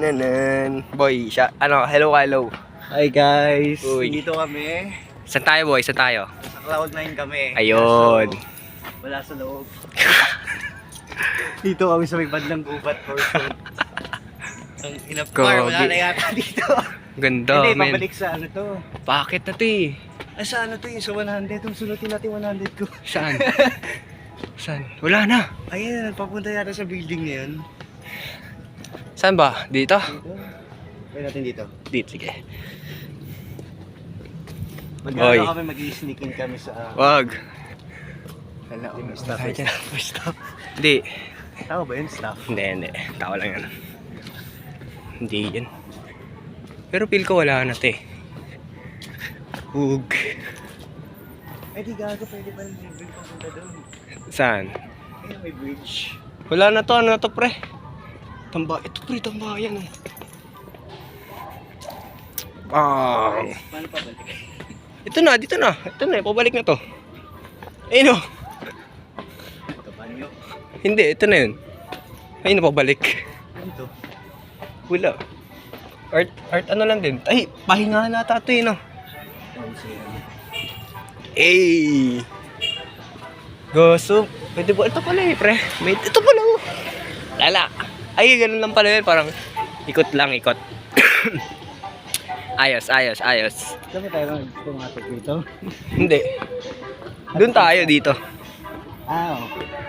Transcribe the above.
Tananan. Boy, siya, hello. Hi guys, Uy. dito kami. Saan tayo, boy? Saan tayo? Sa Cloud9 kami. Ayun. Wala sa loob. Dito kami sa may bandang gubat portion. Ang inapar, wala na yata dito. Ganda, Hindi, men. pabalik sa ano to. Bakit na to eh? Ay, sa ano to yung sa 100. Yung sunutin natin 100 ko. Saan? Saan? Wala na. Ayan, papunta yata sa building na yun. Saan ba? Dito? Dito. Try natin dito. Dito, sige. Mag-ano kami, mag-i-sneak in kami sa... Wag. Wala, Tayo dyan. Stop. Hindi. Tao ba yun? Staff? Hindi. Tao lang yan. Hindi yan. Pero feel ko wala na to eh. Hug. Ay, di gago. Pwede pa rin may bridge papunta doon. Saan? Ayun, may bridge. Wala na to. Ano na to, pre? Ito, pre. Tambayan. Bang. Paano pa balik? Ito na. Dito na. Ito na. Pabalik na to. Ayun o. Kabanyo. Hindi. Ito na yun. Ayun na pabalik. Ano to? Wala. Art ano lang din. Ay, pahinga na ito eh, no? Eh. Goso. Pwede ba? Ito pala eh, pre. Ito pala oh. Lala. Ay, ganun lang pala yun. Parang ikot lang, ikot. ayos. Saan ba tayo pumasok dito? Hindi. Doon tayo dito. Ah, okay.